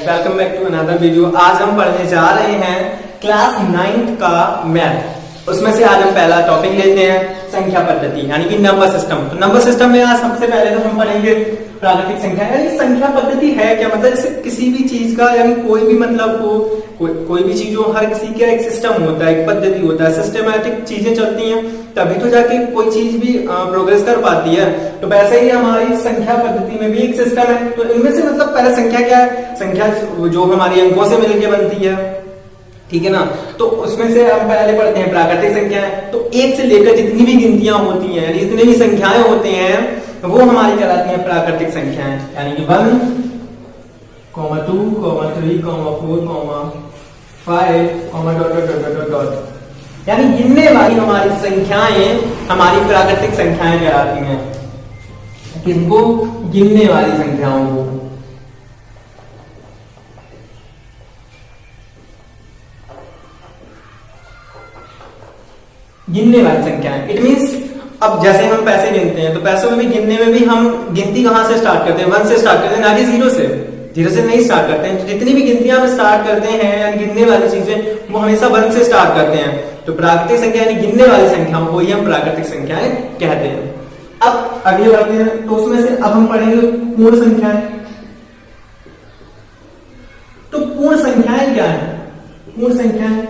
Welcome back to another video. आज हम पढ़ने जा रहे हैं क्लास 9th का मैथ। उसमें से आज हम पहला टॉपिक लेते हैं संख्या पद्धति यानी कि नंबर सिस्टम। तो नंबर सिस्टम में आज सबसे पहले तो हम पढ़ेंगे प्राकृतिक संख्या। यानी संख्या पद्धति है क्या, मतलब जैसे किसी भी चीज का यानी कोई भी मतलब हो, कोई भी चीज हो, हर किसी का एक सिस्टम होता है, एक पद्धति होता है, सिस्टमैटिक चीजें चलती हैं तभी तो जाके कोई चीज भी प्रोग्रेस कर पाती है। तो वैसे ही हमारी संख्या पद्धति में भी एक सिस्टम है। तो इनमें से मतलब पहले संख्या क्या है, संख्या जो हमारी अंकों से मिलकर बनती है, ठीक है ना। तो उसमें से हम पहले पढ़ते हैं प्राकृतिक संख्या है। तो एक से लेकर जितनी भी गिनतियां होती हैं यानी जितनी भी संख्याएं होती हैं वो हमारी कहलाती हैं प्राकृतिक संख्याएं। यानी कि 1, 2, 3, 4, 5, ... यानी गिनने वाली हमारी संख्याएं हमारी प्राकृतिक संख्याएं कहलाती हैं। किनको? गिनने वाली संख्याओं को। गिनने वाली संख्याएं इट मींस अब जैसे हम पैसे गिनते हैं तो पैसों में भी गिनने में भी हम गिनती कहां से स्टार्ट करते हैं? 1 से स्टार्ट करते हैं, ना कि 0 से। 0 से नहीं स्टार्ट करते हैं। तो जितनी भी गिनतियां हम स्टार्ट करते हैं यानी गिनने वाली चीजें वो हमेशा 1 से स्टार्ट करते हैं। तो प्राकृतिक संख्या यानी गिनने वाली संख्याओं को ही हम प्राकृतिक संख्याएं कहते हैं। अब आगे बढ़ते हैं तो उसमें से अब हम पढ़ेंगे पूर्ण संख्याएं। तो पूर्ण संख्याएं क्या है? पूर्ण संख्याएं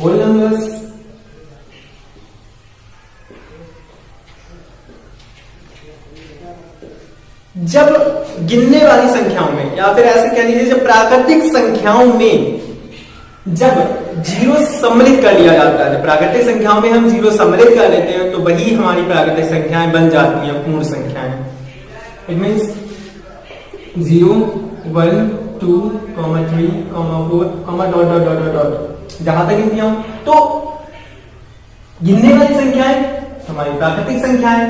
होल नंबर्स, जब गिनने वाली संख्याओं में या फिर ऐसे कह लीजिए जब प्राकृतिक संख्याओं में जब 0 सम्मिलित कर लिया जाता है, प्राकृतिक संख्याओं में हम 0 सम्मिलित कर लेते हैं तो वही हमारी प्राकृतिक संख्याएं बन जाती हैं पूर्ण संख्याएं। इट मींस 0, 1, 2, 3, 4, ... जहां तक गिनतियां हो तो गिनने वाली संख्याएं हमारी प्राकृतिक संख्याएं।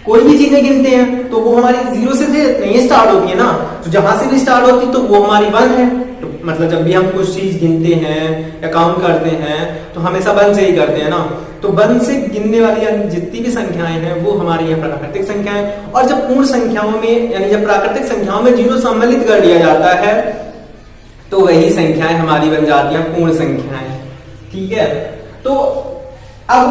कोई भी चीजें गिनते हैं तो वो हमारी 0 से नहीं स्टार्ट होती है ना, तो जहां से भी स्टार्ट होती है तो वो हमारी 1 है। तो मतलब जब भी हम कुछ चीज गिनते हैं या काउंट करते हैं तो हमेशा 1 से ही करते हैं ना। तो 1 से गिनने वाली जितनी भी संख्याएं हैं वो हमारी यहाँ प्राकृतिक संख्याएं। और जब पूर्ण संख्याओं में यानी जब प्राकृतिक संख्याओं में 0 सम्मिलित कर दिया जाता है तो वही संख्याएं हमारी बन जाती हैं पूर्ण संख्याएं, ठीक है। तो अब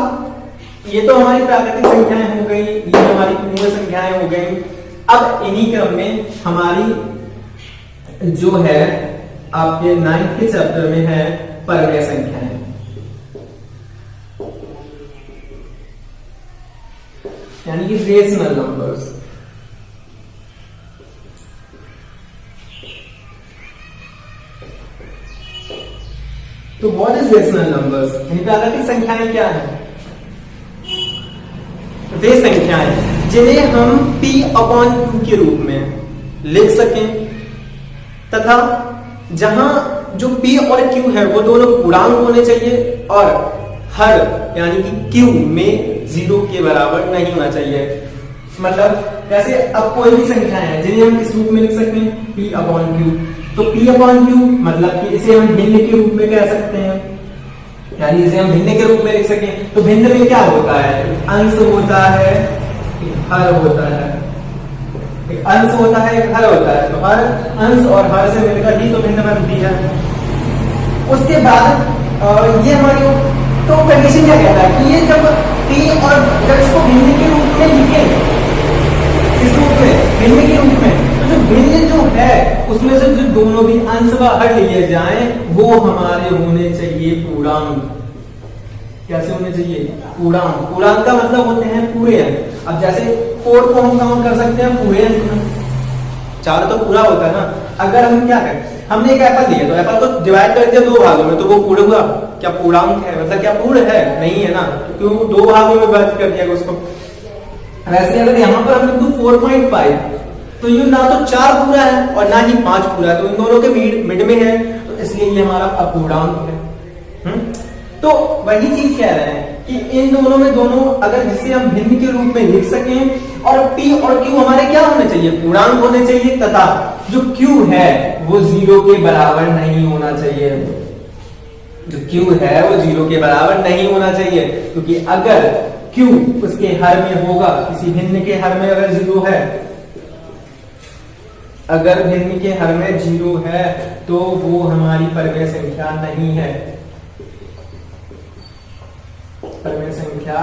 ये तो हमारी प्राकृतिक संख्याएं हो गई, ये हमारी पूर्ण संख्याएं हो गई। अब इन्हीं क्रम में हमारी जो है आपके 9th के चैप्टर में है परमेय संख्याएं। यानी कि रेशनल नंबर्स। तो व्हाट इज रेशनल नंबर्स? यानी प्राकृतिक संख्याएं क्या है? वे संख्याएं जिन्हें हम P/Q के रूप में लिख सकें तथा जहां जो P और Q है वो दोनों पूर्णांक होने चाहिए और हर यानी कि Q में 0 के बराबर नहीं होना चाहिए। मतलब जैसे अब कोई भी संख्या है जिन्हें हम किस रूप में लिख सकते हैं? P/Q। तो P/Q मतलब कि इसे हम भिन्न के रूप में कह सकते हैं, यानी इसे हम भिन्न के रूप में लिख सकें। तो भिन्न में क्या होता है? अंश होता है, हर होता है। एक अंश होता है, एक हर होता है। तो हर अंश और हर से मिलकर ही तो भिन्न बनती है। उसके बाद ये हमारी तो कंडीशन क्या कहता है कि ये जब P और जब इसको भिन्न के रूप में लिखें, इस रूप में भिन्न के रूप में, तो जो भिन्न जो है उसमें से जो दोनों भी अंश व हर लिए जाएं वो हमारे होने चाहिए पूर्णांक। कैसे होने चाहिए? पूर्णांक। पूर्णांक का मतलब होते हैं पूरे अंक। अब जैसे 4 को हम काउंट कर सकते हैं पूरे अंक में, 4 तो पूरा होता है ना। अगर हम क्या करें, हमने एक एप्पल लिया तो एप्पल को डिवाइड कर दिया 2 भागों में तो वो पूरा हुआ, क्या पूर्णांक है? मतलब क्या पूर्ण है? नहीं है ना, क्यों 2 भागों में विभाजित कर दिया उसको। वैसे अगर यहाँ पर हम लिख 4.5 तो ये ना तो 4 पूरा है और ना ही 5 पूरा है, तो इन दोनों के मिड में है, तो इसलिए ये हमारा अपूर्णांक है। तो वही चीज कह रहे हैं कि इन दोनों में दोनों अगर जिसे हम भिन्न के रूप में लिख सकें और P और Q हमारे क्या होने चाहिए? पूर्णांक होने चाहिए तथा जो Q है वो 0 के बराबर नहीं होना चाहिए। जो Q है वो 0 के बराबर नहीं होना चाहिए, क्योंकि अगर Q उसके हर में होगा, किसी भिन्न के हर में अगर 0 है अगर भिन्न के हर में 0 है तो वो हमारी परिमेय संख्या नहीं है, परिमेय संख्या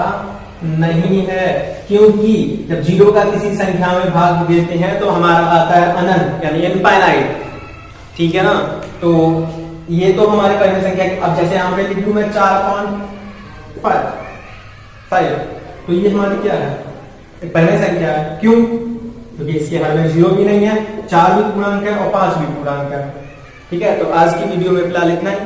नहीं है। क्योंकि जब 0 का किसी संख्या में भाग देते हैं तो हमारा आता है अनंत यानी इनफाइनाइट, ठीक है ना। तो ये तो हमारे परिमेय संख्या। अब जैसे यहां पे लिख दूं मैं 4.5, तो ये हमारी क्या है, एक परिमेय संख्या है। क्यों? क्योंकि इसके हर में 0 भी नहीं है, 4 भी पूर्णांक है और 5 भी पूर्णांक है। ठीक है, तो आज की वीडियो में फिलहाल इतना ही।